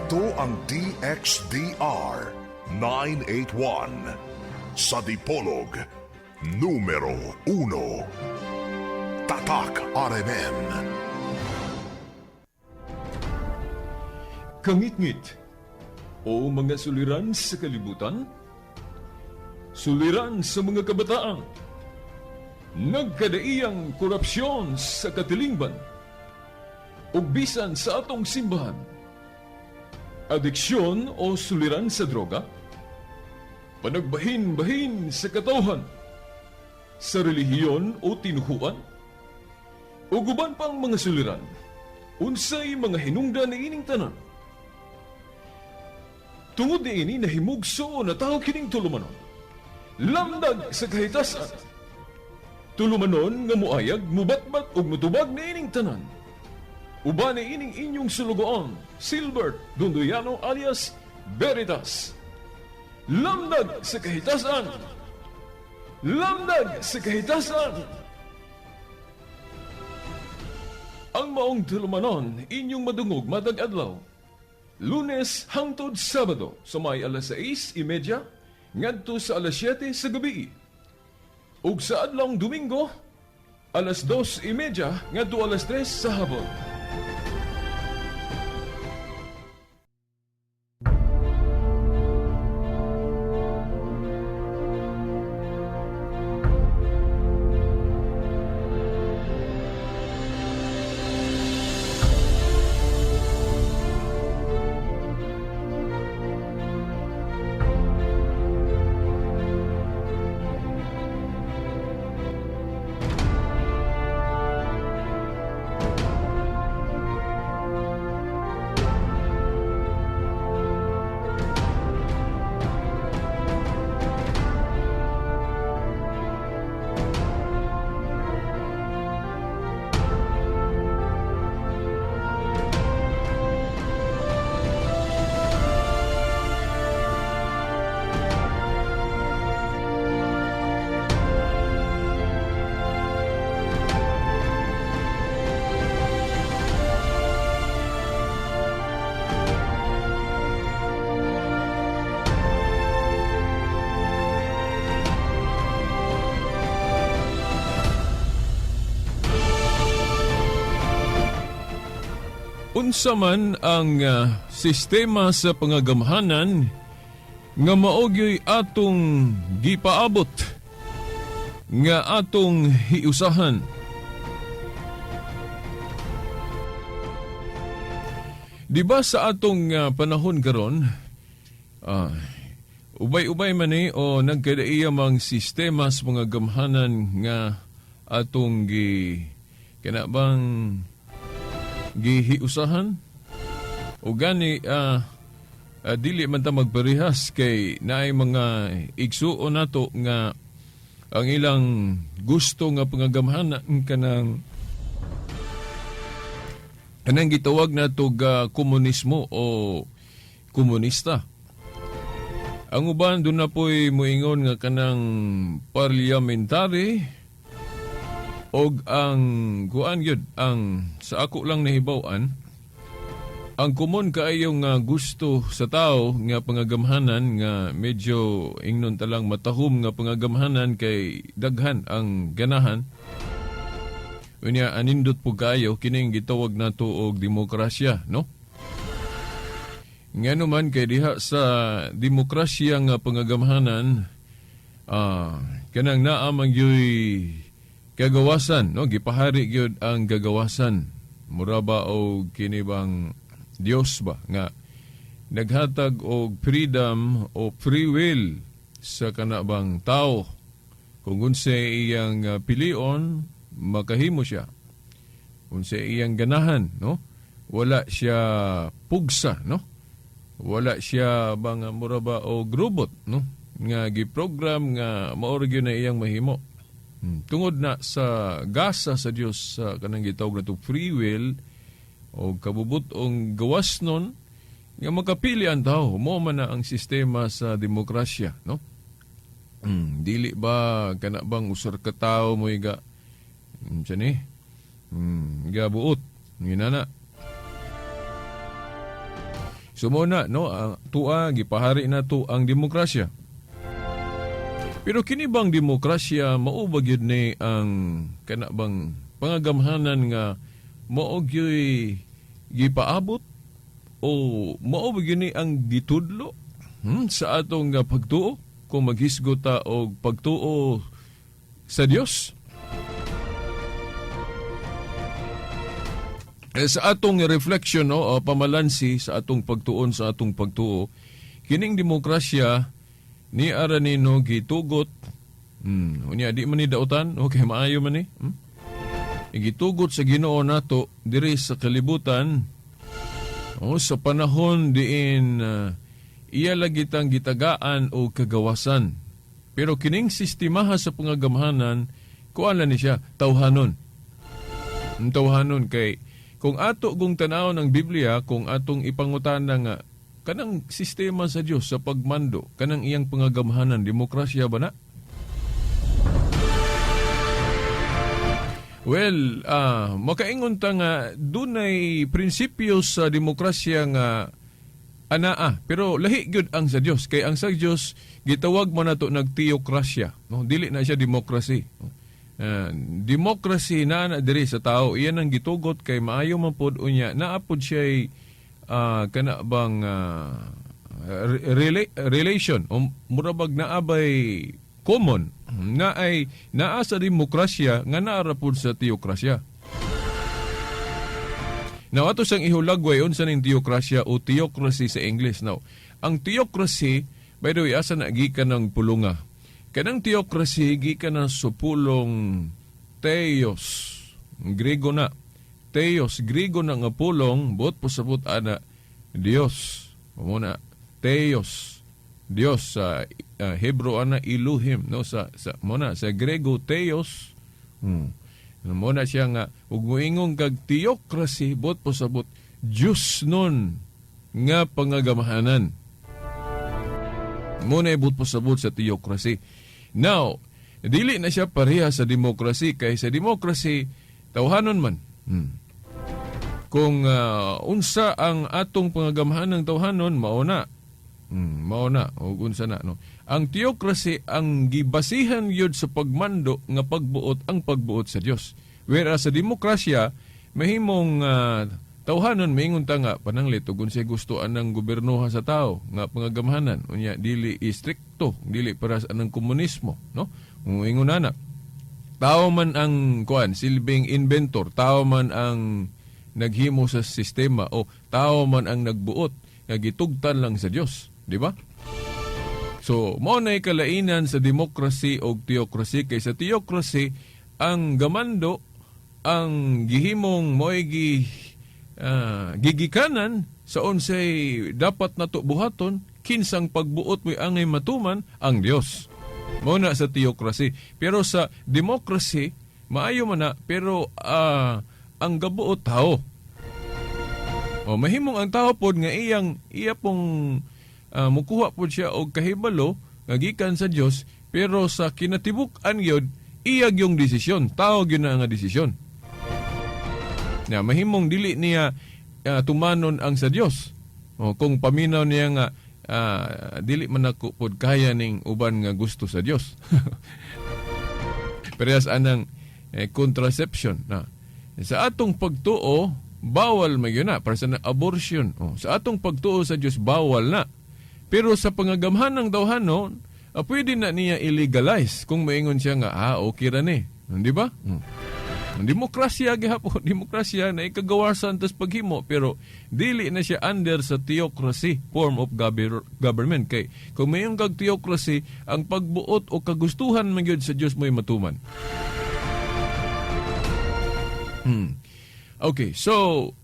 Ito ang DXDR 981 sa Dipolog numero 1. Tatak RMN. Kangit-ngit o mga suliran sa kalibutan, suliran sa mga kabataan, nagkadaiyang korupsyon sa katilingban, ug bisan sa atong simbahan, adiksyon o suliran sa droga, panagbahin-bahin sa katawhan, sa relihiyon o tinuhuan, ug uban pang mga suliran, unsay mga hinungdan ni ining tanan. Tungod niini nahimugso na tao kining tulumanon, lamdag sa kahitasan. Tulumanon nga muayag, mubatbat ug mutubag ni ining tanan. Uban ni ining inyong sulugoon, Silbert Dunduyano alias Veritas. Lamdag sa kahitasan! Lamdag sa kahitasan! Ang maong tulumanon, inyong madungog matag adlaw. Lunes hangtod Sabado sa may alas 6:30 ngadto sa alas 7 sa gabi. Ug sa adlawng Domingo, alas 2:30 ngadto alas 3 sa hapon. Unsa man ang sistema sa pangagamhanan nga maogyoy atong gipaabot nga atong hiusahan. Diba sa atong panahon karon, ubay-ubay man o nagkadaiya mang sistema sa pangagamhanan nga atong kanabang gihiusahan o gani dili man ta magparehas kay naay mga igsuon nato nga ang ilang gusto nga pangagamhanan kanang gitawag nato komunismo o komunista. Ang uban doon na po'y muingon nga kanang parliamentary og ang kuan gyud ang sa ako lang nahibaw-an ang common kaayo nga gusto sa tao nga pangagamhanan nga medyo ingnon talang matahom nga pangagamhanan kay daghan ang ganahan. Unya anindot po kaayo kining gitawag nato og demokrasya, no? Ngano man kay diha sa demokrasya nga pangagamhanan kanang naa man gyoy kagawasan, no? Gipahari gyud ang gagawasan. Mura ba o kinibang Dios ba nga naghatag og freedom o free will sa kanabang tao. Kung unsay iyang pilion, makahimo siya. Unsay iyang ganahan, no? Wala siya pugsa, no? Wala siya bang mura ba o robot, no? Nga giprogram nga maoro gyud na iyang mahimo. Tungod na sa gasa sa Dios sa kanang gitawag na to free will o kabubutong gawas nun nga makapili ang tao. Mo man na ang sistema sa demokrasya, no? Dili ba kana bang usar ka tao mo iga sani? Gabuot. Nginana. Sumuna no tua gipahari nato ang demokrasya. Pero kini bang demokrasya mao ba gyud ni ang kana bang pangagamhanan nga mao gyud gipaabot o mao ba gyud ni ang gitudlo sa atong pagtuo kung maghisgot ta og pagtuo sa Dios? Sa atong reflection no, pamalansi sa atong pagtuon sa atong pagtuo, kining demokrasya ni aranino gitugot. Unya di man ni dautan, okay maayo man ni. Gitugot sa Ginoo nato diri sa kalibutan. Sa panahon diin iya lagi tang gitagaan o kagawasan. Pero kining sistemaha sa pangagamhanan, kuan ni siya tawhanon. Tawhanon kay kung ato kung tanaw ng Biblia, kung atong ipangutana nga kanang sistema sa Dios sa pagmando, kanang iyang pangagamhanan, demokrasya ba na? Well, makaingon ta nga dunay prinsipyo sa demokrasya nga anaa, pero lahi gyud ang sa Dios. Kay ang sa Dios gitawag man nato nagteokrasya, no? Dili na siya demokrasy. Demokrasy na diri sa tao, iyan ang gitugot kay maayo man pod unya naapod siya kana bang relation o murabag naabay common na ay naa sa demokrasya nga naarapod sa teokrasya. Now ato sang ihulagway unsa ning teokrasya o theocracy sa English. Now ang theocracy by the way asa na gikan ng pulunga. Kanang teokrasy gikan na supulong theos, Grego na. Theos, Grego na nga pulong, buot po sabot ana, Dios. Muna, theos, Dios. Sa Hebrew ana, Elohim. No? Sa Grego, theos. Muna siya nga, ug moingong kag teokrasy, buot po sabot, Diyos nun nga pangagamahanan. Muna ibut po sabot sa teokrasy. Now, dili na siya pareha sa demokrasy kay sa demokrasy tawhanon man. Kung unsa ang atong pangagamhan ng tawhanon mao na. Mao na ug unsa na no. Ang teokrasy ang gibasihan yun sa pagmando nga pagbuot ang pagbuot sa Dios. Whereas sa demokrasya mahimong tawhanon maingon ta nga pananglit ug unsay gustoan ng gobernoha sa tao nga pangagamhanan unya dili istrikto dili para sa anang komunismo no ingon na tao man ang kuan silbing inventor tao man ang naghimo sa sistema o tao man ang nagbuot nga gitugtan lang sa Dios di ba? So mao nay kalainan sa demokrasy o teokrasy kay sa teokrasy ang gamando ang gihimong mo'y gigikanan sa unsay dapat nato buhaton kinsang pagbuot mo'y angay matuman ang Dios. Mao na sa teokrasy. Pero sa demokrasy maayo man na pero ang gabuot tao. O mahimong ang tao pod nga iya pong mukuha pod siya og kahibalo nga gikan sa Dios pero sa kinatibuk-an gyud iyag yung desisyon. Tao gyud na nga desisyon. Na mahimong dili niya tumanon ang sa Dios. O kung paminaw niya nga dili man ako pod kaya ning uban nga gusto sa Dios. Parehas anang contraception na. Sa atong pagtuo bawal magyud na para sa abortion. Sa atong pagtuo sa Dios bawal na. Pero sa pangagamhan ng tawhanon pwede na niya illegalize kung maingon siya nga okay ra ni. Di ba? Demokrasya gihapon, demokrasya na ikagawasan tas paghimo pero dili na siya under sa theocracy form of government kay kung mayong kag theocracy ang pagbuot o kagustuhan man gyud sa Dios mo'y matuman. Okay, so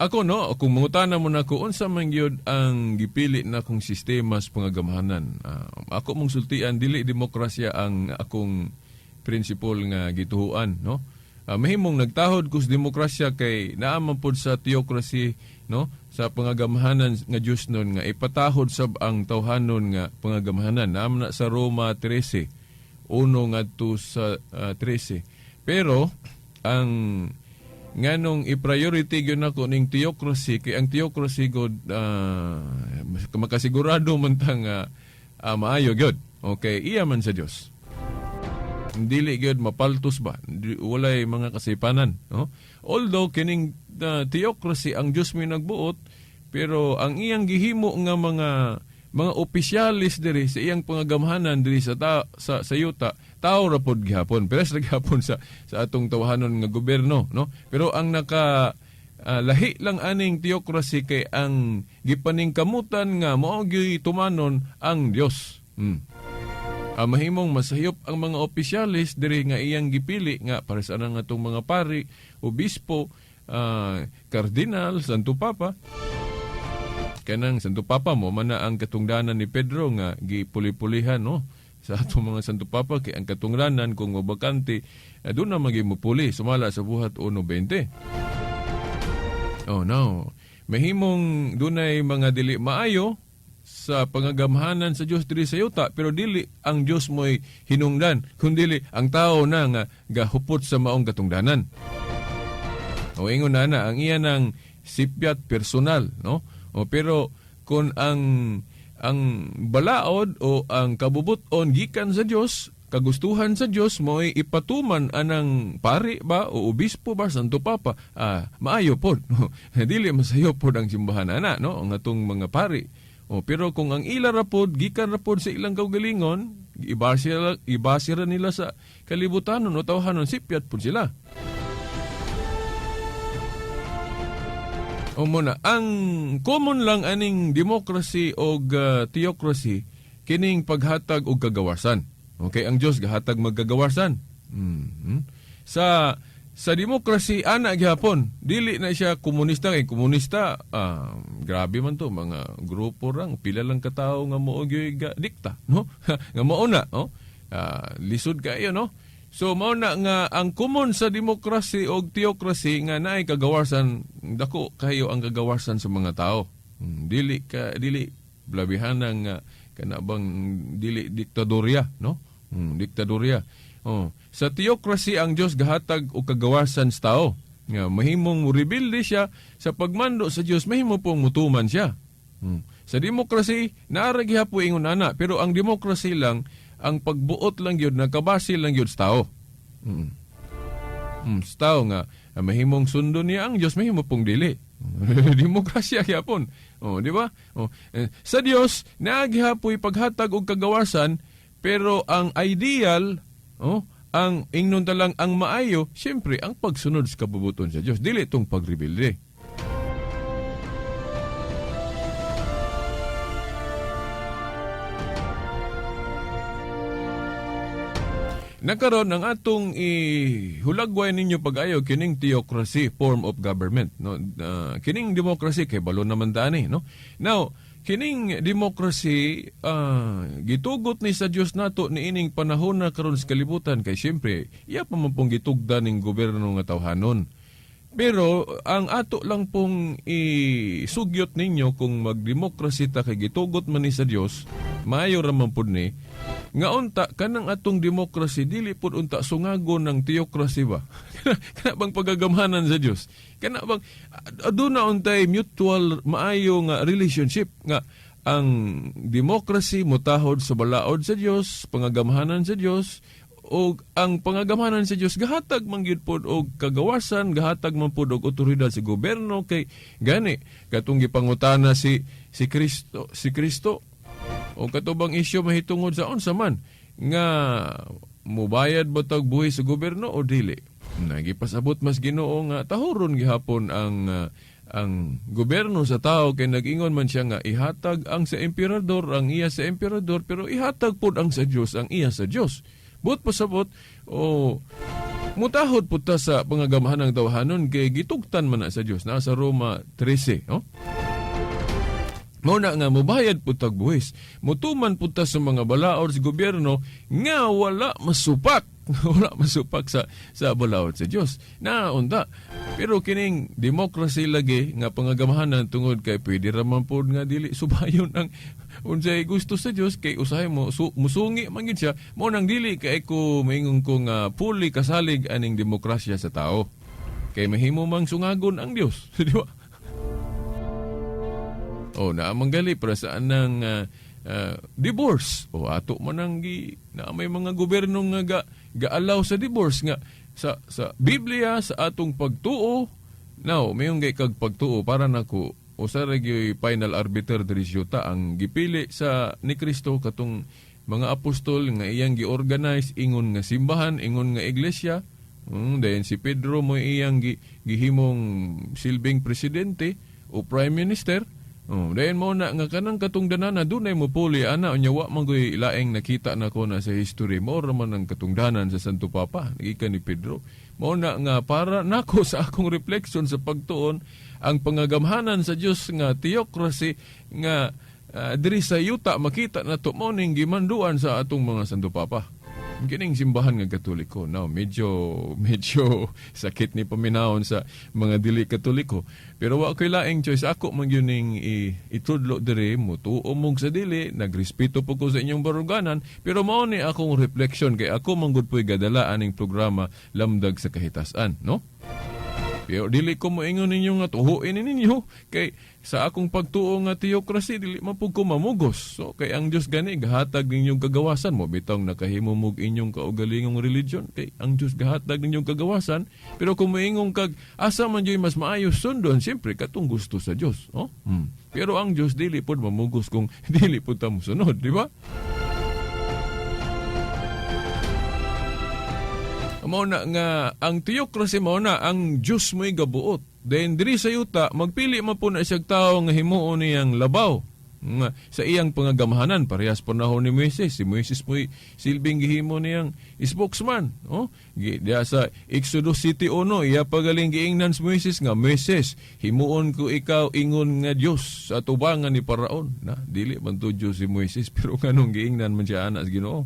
ako no, kung mangutana mo na ko unsa man gyud ang gipili na akong sistema sa pangagamhanan. Ako mong sultian dili demokrasya ang akong principle nga gituhuan, no? Mahimong nagtahod kus demokrasya kay naaman pod sa theocracy no sa pangagamhanan nga Dios nun nga ipatahod sab ang tawhanon nga pangagamhanan naamna sa Roma 13 uno ngadto sa 13 pero ang nganong i-priority gyud nako ning theocracy kay ang theocracy god makasigurado man ta nga maayo gyud. Okay, iya man sa Dios. Dili gyud mapaltos ba, walay mga kasipanan, no? Although kining theocracy ang Dios may nagbuot, pero ang iyang gihimo nga mga opisyalis diri sa iyang pangagamhanan diri sa yuta, tao ra pod gihapon, pero sa gihapon sa atong tawahanon nga gobyerno, no? Pero ang lahi lang aning theocracy kay ang gipaningkamutan nga mao gyud tumanon ang Dios. Mahimong masayop ang mga opisyalis diri nga iyang gipili nga para sa nga atong mga pari, obispo, kardinal, Santo Papa. Kanang Santo Papa mo man na ang katungdanan ni Pedro nga gipuli-pulihan, no? Sa atong mga Santo Papa kay ang katungdanan kung mabakante doon na magimupuli sumala sa buhat 1:20. Oh no. Mahimong dunay mga dili maayo sa pangagamhanan sa Dios diri sa yuta, pero dili ang Dios mo'y hinungdan, kundi ang tao na nga gahupot sa maong katungdanan. O ingon na ang iya ng sipyat personal, no? O pero kung ang balaod o ang kabubuton gikan sa Dios, kagustuhan sa Dios mo'y ipatuman anang pari ba o obispo ba Santo Papa, maayo pod. Dili masayo pod ang simbahan ana, no? Ang atong mga pari. Pero kung ang ila rapod, gikan rapod sa ilang kaugalingon, ibasira nila sa kalibutan o tawahanon, sipyat po sila. Muna, ang common lang aning democracy o theocracy, kining paghatag og kagawasan. Okay, ang Dios gahatag magkagawasan. Sa demokrasy, ana gihapon, dili na siya komunista. Kay komunista, grabe man to, mga grupo rang, pila lang katao nga mo dikta, no? Nga mauna, no? Lisod kayo, no? So, mauna nga, ang common sa demokrasy o theocracy nga naay kagawasan, dako kayo ang kagawasan sa mga tao. Dili blabihan ng kanabang dili diktadorya, no? Diktadorya. Sa theocracy ang Dios gahatag og kagawasan sa tao. Nga mahimong rebilde siya sa pagmando sa Dios, mahimo pong mutuman siya. Sa demokrasy naara gihapon ingon ana, pero ang demokrasy lang ang pagbuot lang gyud nakabase lang gyud sa tao. Sa tao nga mahimong sundo niya ang Dios, mahimo pong dili. Demokrasya gihapon. Di ba? Sa Dios naagihapoy paghatag og kagawasan, pero ang ideal, ang ingnon talang ang maayo, siyempre, ang pagsunod sa kabubuton sa Diyos. Dili itong pagrebelde. Nakaroon ng atong ihulagway ninyo pag-ayo kining theocracy, form of government. No? Kining demokrasy, kay balo naman dani. No? Now, kining demokrasy, gitugot ni sa Dios nato ni ining panahon na karon sa kalibutan, kay siyempre, iya pa man pong gitugdan ng gobyerno nga tawhanon. Pero ang ato lang pong isugyot ninyo kung magdemokrasy ta kay gitugot man ni sa Dios, maayo ra man pud ni nga unta kanang atong demokrasy dili pud unta sungagon ng theocracy ba. Kana bang pagagamhanan sa Dios? Kana bang aduna untay mutual maayo nga relationship nga ang demokrasy motahod sa balaod sa Dios, pangagamhanan sa Dios, o ang pangagamhanan sa Dios gahatag man gyud pod og kagawasan, gahatag man pod og otoridad sa gobyerno kay gani katong gipangutana si Kristo o katubang isyu mahitungod sa unsa man nga mubayad ba tag buhi sa gobyerno o dili. Nagipasabot mas Ginoo nga tahuron gihapon ang gobyerno sa tao kay nag-ingon man siya nga ihatag ang sa emperador ang iya sa emperador, pero ihatag pod ang sa Dios ang iya sa Dios. But pasabot mutahod pud ta sa pangagamahan ng tawhanon kay gitugtan man na sa Dios na sa Roma 13, no? Muna nga mubayad pud tag buhis, mutuman pud ta sa mga balaod sa gobyerno nga wala masupak wala masupak sa balaod sa Dios na unta. Pero kining demokrasy lagi nga pangagamahanan tungod kay pwede ra man pod nga dili subayon ang unsay gusto sa Dios kay usahay mo musungi man gid siya, mo nang dili kay ko maingon ko nga fully kasalig aning demokrasya sa tao. kay mahimo mang sungagon ang Dios, di ba? O naamang gali para saan ng divorce. O ato man ang na may mga gobyerno nga gaalaw sa divorce nga sa Biblia sa atong pagtuo. Now, mayong gay kag pagtuo para nako usa ra gyud final arbiter diri syuta ang gipili sa ni Kristo katong mga apostol nga iyang gi-organize ingon nga simbahan, ingon nga iglesia. Dayon si Pedro mo iyang gihimong silbing presidente o prime minister. Dayon mo na nga kanang katungdanan na dunay mo puli ana unya wa man gyud laeng nakita na ko na sa history mo ra man ang katungdanan sa Santo Papa gikan ni Pedro. Mo na nga para nako sa akong reflection sa pagtuon ang pangagamhanan sa Dios nga theocracy nga diri sa yuta makita na to mo ning gimanduan sa atong mga Santo Papa. Kining simbahan nga Katoliko. Now, medyo sakit ni paminahon sa mga dili Katoliko. Pero wa ko'y laing choice. Ako man yun ning itudlo diri mo tuomog sa dili, nagrespeto po ko sa inyong baruganan, pero mao ni akong reflection kay ako manggod po'y gadala aning programa Lamdag sa Kahitasan, no? Pero dili ko moingon ninyo nga tuhuin ninyo kay sa akong pagtuo nga theocracy dili man pud ko mamugos. So kay ang Dios gani gahatag ninyong kagawasan mo bitong nakahimo mog inyong kaugalingong religion kay ang Dios gahatag ninyong kagawasan pero kung moingon kag asa man joy mas maayo sundon siyempre katong gusto sa Dios, oh? Pero ang Dios dili pud mamugos kung dili pud ta mosunod, di ba? Mao na nga ang theocracy mao na ang Dios mo'y gabuot. Then diri sa yuta magpili man po na siyang tawo nga himuon niyang labaw nga sa iyang pangagamahanan parehas panahon ni Moises. Si Moises mo'y silbing gihimo niyang spokesman, oh? Diya sa Exodus 7:1 iya pagaling giingnan si Moises nga Moises, himuon ko ikaw ingon nga Dios sa tubangan ni Paraon. Na dili man to Dios si Moises pero kanong giingnan man siya anak sa Ginoo.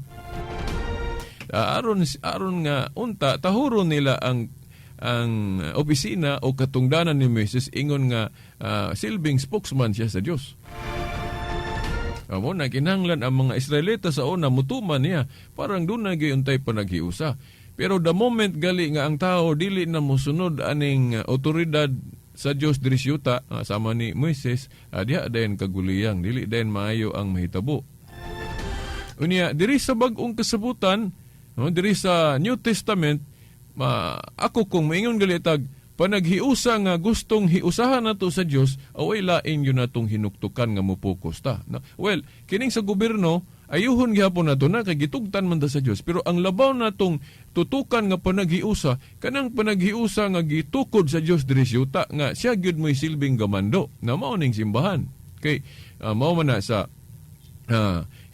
Aron nga unta tahuron nila ang opisina o katungdanan ni Moises ingon nga silbing spokesman siya sa Dios. Amo na kinahanglan ang mga Israelita sa una mutuman niya parang doon na gayuntay panaghiusa. Pero the moment gali nga ang tao dili na mosunod aning otoridad sa Dios diri syuta sama ni Moises, diha dayon kaguliyang dili dayon maayo ang mahitabo. Unya diri sa bag-ong kasabutan, no, diri sa New Testament, ako kung maingon galitag panaghiusa nga gustong hiusahan nato sa Dios, away lain yun natong hinuktukan nga mopokus ta. No? Well, kining sa gobyerno ayuhon gihapon nato na kay gitugtan man ta sa Dios, pero ang labaw natong tutukan nga panaghiusa kanang panaghiusa nga gitukod sa Dios diri syuta nga siya gyud mo'y silbing gamando na mao ning simbahan. Kay mao man na sa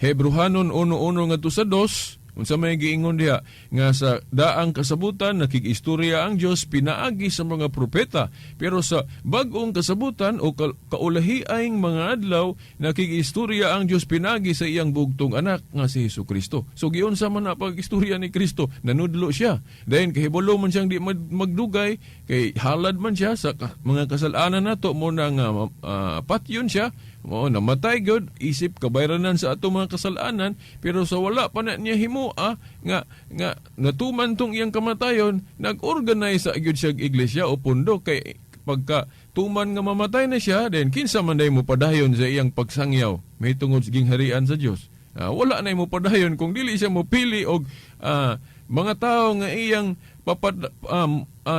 Hebrehanon 1:1 ngadto sa 2 unsa may giingon diha nga sa daang kasabutan nakig-istorya ang Dios pinaagi sa mga propeta pero sa bag-ong kasabutan o kaulahiayng mga adlaw nakig-istorya ang Dios pinaagi sa iyang bugtong anak nga si Hesukristo. So giunsa man na pag-istorya ni Kristo nanudlo siya dayon kahibalo man siyang di magdugay kay halad man siya sa mga kasalanan nato mo na nga patyon siya. Oo, namatay gyud isip kabayranan sa ato mga kasalanan pero sa wala pa na niya himua nga natuman tong iyang kamatayon nag-organize sa gyud siya iglesia o pundo kay pagka tuman nga mamatay na siya then kinsa man day mo padayon sa iyang pagsangyaw may tungod sa gingharian sa Dios. Wala na mo padayon kung dili siya mopili og mga tao nga iyang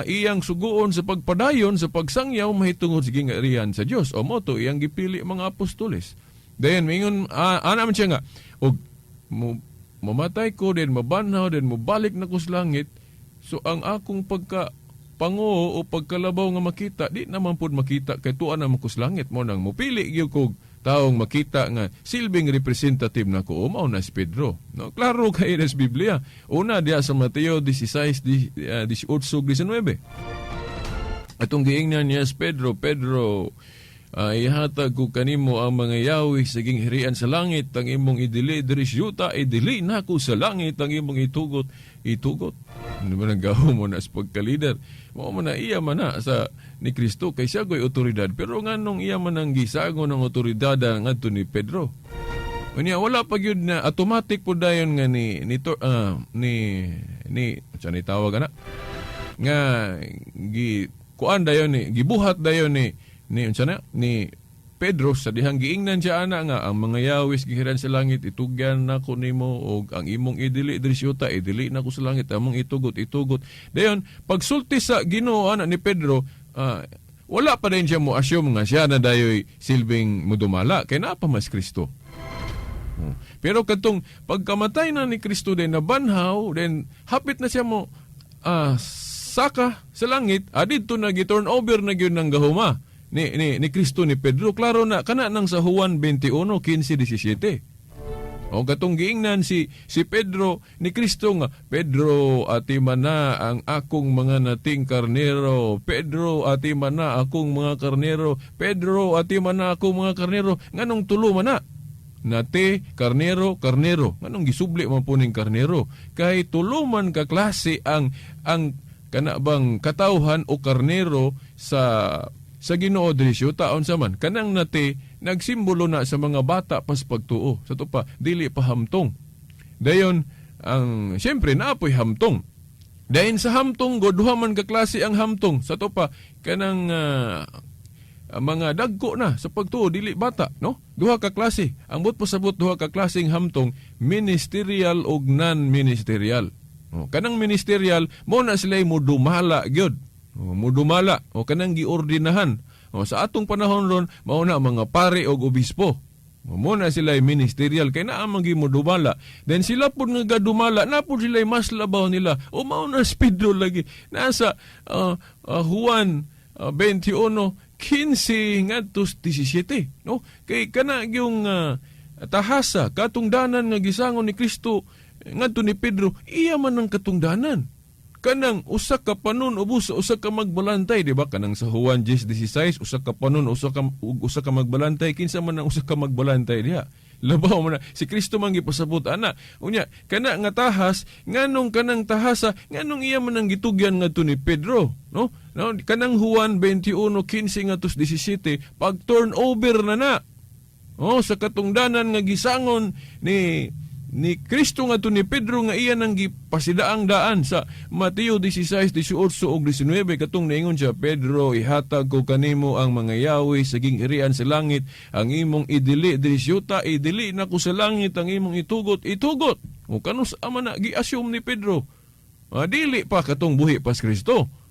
iyang suguon sa pagpadayon sa pagsangyaw mahitungod sa gingharian sa Dios o moto iyang gipili mga apostoles. Dayon mingon ana man siya nga og mamatay ko din mabanhaw din mobalik na ko sa langit so ang akong pagkapango o pagkalabaw nga makita di naman pud makita kay tuan na ko sa langit mo nang mopili gyud kog taong makita nga silbing representative na ko mao na si Pedro. No, klaro kay sa Biblia. Una diha sa Mateo 16:18-19. Atong giingnan niya si Pedro, ihatag ko kanimo ang mga yawi sa gingharian sa langit, ang imong idili diri sa yuta, idili nako sa langit, ang imong itugot. Ano ba nagawa mo na sa pagka-leader? Mo na iya man na sa ni Kristo kay siya ko'y otoridad. Pero nganong iya man ang gisago ng otoridad ngadto ni Pedro. Unya wala pa gyud na automatic po dayon nga ni tawag na nga kuan dayon gibuhat dayon unsa na ni Pedro sa dihang giingnan siya ana nga ang mga yawis gihiran sa langit itugyan nako nimo og ang imong idili diri sa yuta idili nako sa langit among itugot dayon pagsulti sa Ginoo ana ni Pedro wala pa din siya mo assume nga siya na dayoy silbing mudumala kay naa pa mas Kristo. Pero katong pagkamatay na ni Kristo din nabanhaw then hapit na siya mo saka sa langit adito na gi-turn over na gyud ng gahuma ni Kristo ni Pedro. Klaro na kana nang sa Juan 21:15-17. O katong giingnan si Pedro ni Kristo nga, Pedro ati man na ang akong mga nating karnero. Pedro ati man na akong mga karnero. Pedro ati man na akong mga karnero. Nganong tulo man na? Nate, karnero. Nganong gisubli man po ning karnero? Kay tulo man ka klase ang kanabang katawhan o karnero sa Ginoo diri sa taon sa man kanang nate nagsimbolo na sa mga bata pas pagtuo sa to pa dili pa hamtong dayon ang siyempre naapoy hamtong dayon sa hamtong duha man ka klase ang hamtong sa to pa kanang mga dagko na sa pagtuo dili bata no duha ka klase ang but pasabot duha ka klaseng hamtong ministerial ug non-ministerial kanang ministerial mo na sila mudumala gyud mudumala o kanang giordinahan sa atong panahon ron mao na mga pare og obispo mo na sila ministerial kay naa man gimudumala then sila pud nga gadumala na pud sila mas labaw nila o mao na Pedro lagi nasa Juan 21:15 ngadto 17 no kay kana yung tahasa katungdanan nga gisangon ni Kristo ngadto ni Pedro iya man ang katungdanan kanang usa ka panon ubos usa ka magbalantay di ba kanang sa Juan 10:16 usa ka panon usa ka magbalantay kinsa man ang usa ka magbalantay diha labaw man na si Kristo man gipasabot ana unya kana nga tahas nganong kanang tahasa nganong iya man ang gitugyan ngadto ni Pedro no kanang Juan 21:15 ngadto 17 pag turn over na sa katungdanan nga gisangon ni Kristo nga to ni Pedro nga iya nang gipasidaang daan sa Mateo 16:18 ug 19 katong naingon siya Pedro ihatag ko kanimo ang mga yawi sa ginghirian sa langit ang imong idili diri sa yuta idili nako sa langit ang imong itugot o kanus ama na gi-assume ni Pedro dili pa katong buhi pas Kristo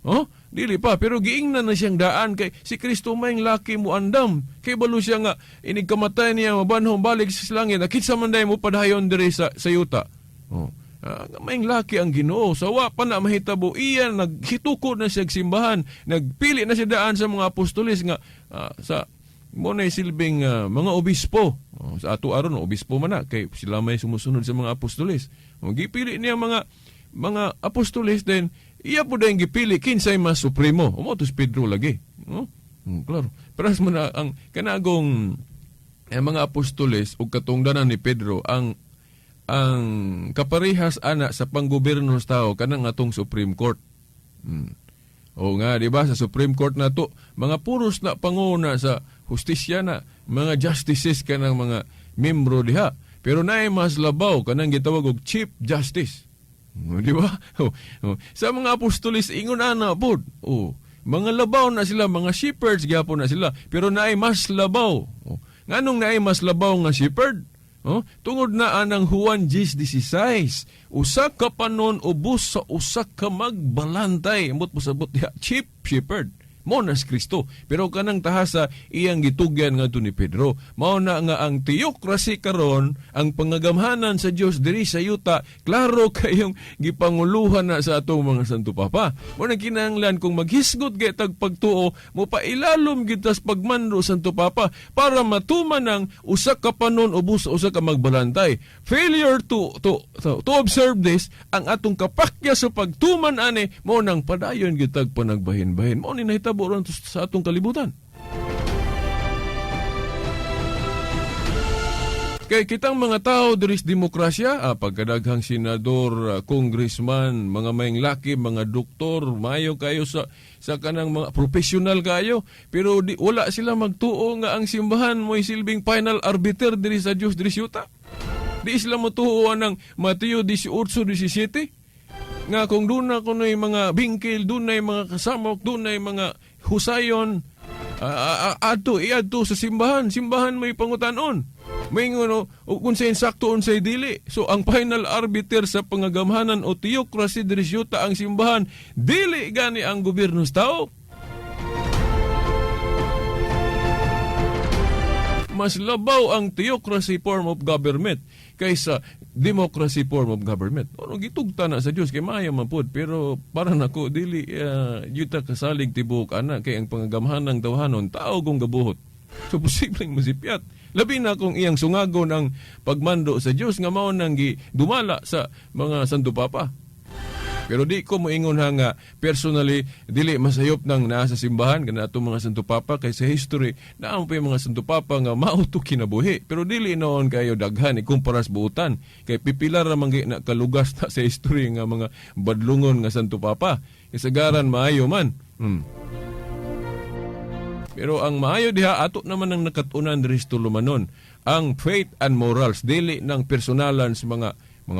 dili pa pero giingnan na siyang daan kay si Kristo may laki mo andam kay balo siya nga inig kamatay niya mabanhong balik sa langit nakita man day mo padayon diri sa yuta may laki ang Ginoo sawa pa na mahitabo iya naghitukod na siya simbahan nagpili na siya daan sa mga apostoles nga sa mo na silbing mga obispo sa ato aron obispo man na kay sila may sumusunod sa mga apostoles gipili niya mga apostoles din iya po dahil gipili kinsay mas supremo. Umotos Pedro lagi. Klaro. Peras mo na ang kanagong mga apostoles o katungdanan ni Pedro ang kaparehas ana sa panggobyerno sa tao kanang atong Supreme Court. O nga, di ba, sa Supreme Court na to, mga puros na panguna sa hustisya na, mga justices kanang mga membro diha. Pero naay mas labaw kanang gitawag og Chief Justice. Di ba? Sa mga apostolis ingon ana pod. Mga labaw na sila, mga shepherds gyapon na sila, pero naay mas labaw. Nganong naay mas labaw nga shepherd? Tungod na anang Juan 10:16. Usa ka panon ubos sa usa ka magbalantay. Ambot pasabot diha chief shepherd. Mao na si Kristo. Pero kanang tahasa iyang gitugyan ngadto ni Pedro. Mao na nga ang theocracy karon, ang pangagamhanan sa Dios diri sa yuta, klaro kayong gipanguluhan na sa atong mga Santo Papa. Mao na kinahanglan kung maghisgot kay tag pagtuo, mo pailalom gid tas pagmando Santo Papa para matuman ang usa ka panon ubos usa ka magbalantay. Failure to observe this, ang atong kapakya sa pagtuman ani mao nang padayon gid tag panagbahin-bahin. Mao ni nahitabo ron sa atong kalibutan. Kay kitang mga tao diri sa demokrasya, pagkadaghang senador, congressman, mga mayang laki, mga doktor, mayo kayo sa kanang mga professional kayo, pero wala sila magtuo nga ang simbahan mo'y silbing final arbiter diri sa Dios diri sa yuta. Di sila matuo ng Mateo 18:17. nga kung doon na kunay mga bingkil, doon na mga kasamok, doon na mga husayon, iadto sa simbahan. Simbahan may pangutanon. May ngono, kung sa'y sakto, unsay dili. So, ang final arbiter sa pangagamhanan o theocracy diri syuta ang simbahan, dili gani ang gobyerno sa tao. Mas labaw ang theocracy form of government kaysa democracy form of government. Ano gitugta na sa Dios kay maayo man pud, pero para nako dili yuta kasalig tibok ana kay ang pangagamhan ng tawhanon tao kung gabuhot. So posibleng masipyat. Labi na kung iyang sungagon ang pagmando sa Dios nga mao nang dumala sa mga Santo Papa. Pero di ko moingon nga personally dili masayop nang naa sa simbahan kana atong mga Santo Papa kay sa history naamo pa yung mga Santo Papa nga mao to kinabuhi. Pero dili noon kayo daghan ikumpara sa buutan kay pipilar ra man na kalugas na sa history nga mga badlungon nga Santo Papa. Isagaran maayo man. Pero ang maayo diha ato naman ang nakatunan diri sa tulumanon ang faith and morals dili ng personalan sa mga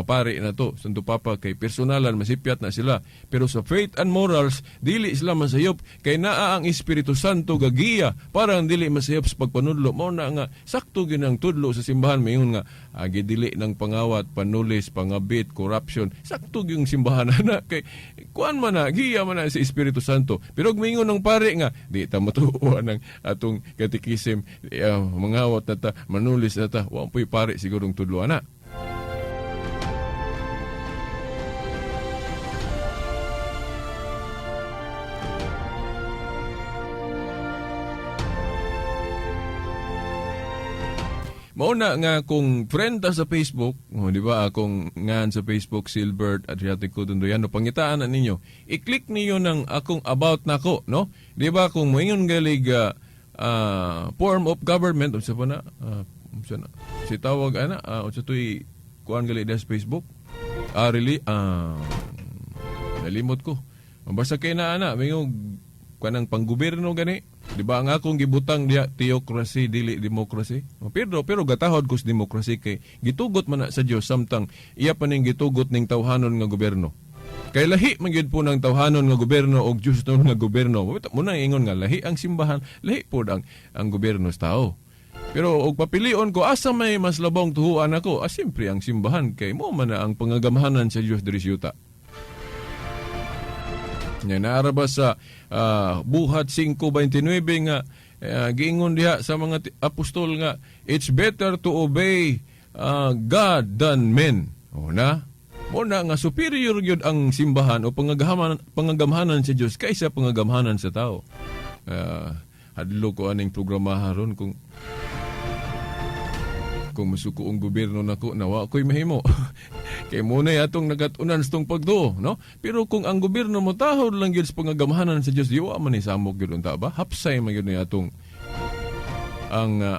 pari na to, Santo Papa, kay personalan, masipyat na sila. Pero sa faith and morals, dili sila masayop, kay naa ang Espiritu Santo gagiya, parang dili masayop sa pagpanudlo. Mao na nga, sakto ginang tudlo sa simbahan, mayon nga, dili ng pangawat, panulis, pangabit, corruption. Sakto yung simbahan na, kay kuan man na, giya man na si Espiritu Santo. Pero mingon ng pare nga, di ta matuwa ng atong katikisim, mangawat na ta, manulis na ta, wang po'y pare sigurong tudlo na. Mauna nga kung friend ta sa Facebook, di ba, akong ngan sa Facebook, Silbert Adriatico Dundoyano, pangitaan na ninyo, i-click niyo ng akong about nako, no? Di ba, kung moingon galig form of government, unsa pa na, si tawag, unsa to'y kuhan galig sa Facebook? Really, nalimot ko. Basta kay na, mayong kanang panggobyerno gani. Di ba ang akong gibutang diya theocracy dili democracy? Pero gatahod ko sa democracy kay gitugot man na sa Dios samtang iya pa ning gitugot ning tawhanon nga gobyerno. Kay lahi man gyud po ng tawhanon nga gobyerno og Dios nga gobyerno. Muna ingon nga lahi ang simbahan, lahi po ang gobyerno sa tao. Pero og papilion ko asa may mas labong tuhuan ako, siyempre ang simbahan kay mo man na ang pangagamhanan sa Dios diri sa yuta. Nya naaraba sa buhat 5:29 nga giingon diha sa mga apostol nga it's better to obey God than men. Una nga superior gyud ang simbahan o pangagamhanan sa Dios kaysa pangagamhanan sa tao. Hadlo ko aning programa haron kung masuko ang gobyerno nako nawa ko'y mahimo. Kay muna atong nagatunan sa tong pagduo, no? Pero kung ang gobyerno mo tahod lang gyud sa pangagamhanan sa Dios, diwa man ni samok gyud unta ba? Hapsay man gyud ni atong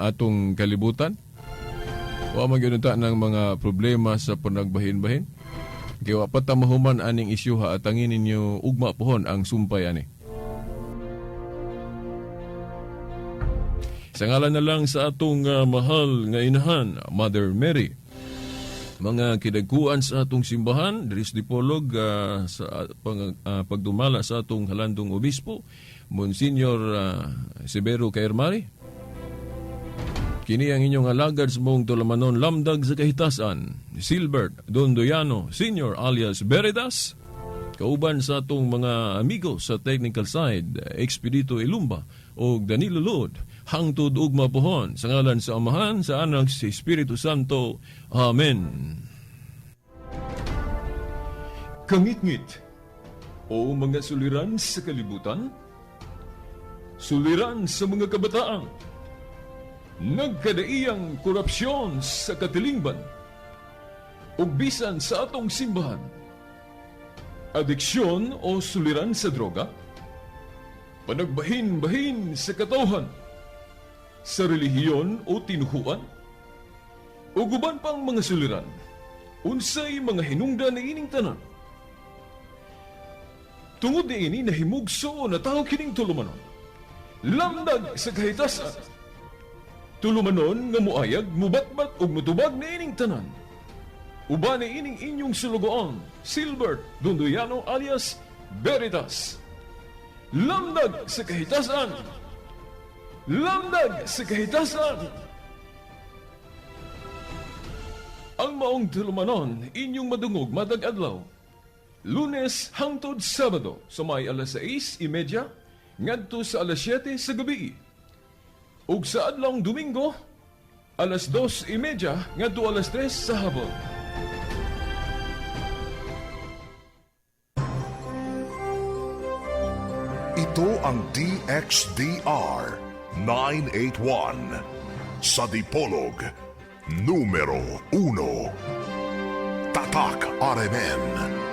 atong kalibutan. Wa man gyud unta ng mga problema sa panagbahin-bahin. Kay wa pa ta mahuman aning isyuha at angin ninyo ugma pohon ang sumpay ani. Sa ngalan na lang sa atong mahal nga inahan, Mother Mary, mga kidagkuan sa atong simbahan, Dris Dipolog, sa pagdumala sa atong halandong obispo, Monsignor Severo Cairmari. Kini ang inyong alagad sa mong tulamanon lamdag sa kahitasan, Silbert Dondoyano Sr. alias Beredas, kauban sa atong mga amigo sa technical side, Expedito Ilumba o Danilo Lod, hangtod ugma pohon sa ngalan sa Amahan, sa Anak, sa Espiritu Santo. Amen. Kangit-ngit o mga suliran sa kalibutan, suliran sa mga kabataan, nagkadaiyang korupsyon sa katilingban, ug bisan sa atong simbahan, adiksyon o suliran sa droga, panagbahin-bahin sa katawhan, sa relihiyon o tinuhuan, o guban pang mga suliran, unsay mga hinungdan na ining tanan. Tungod ni ini nahimugso na tao kining tulumanon, lamdag sa kahitasan, tulumanon nga muayag, mubatbat o mutubag na ining tanan. Uban ni ining inyong sulugoon, Silbert Dunduyano alias Veritas. Lamdag sa kahitasan! Lamdag sa kahitasan! Ang maong tulumanon, inyong madungog madag adlaw. Lunes hangtod Sabado, sa may alas 6:30, ngadto sa alas 7 sa gabi. Ug sa adlawng Domingo, alas 2:30 ngadto alas 3 sa hapon. Ito ang DXDR 981 sa Dipolog, numero 1. Tatak RMN.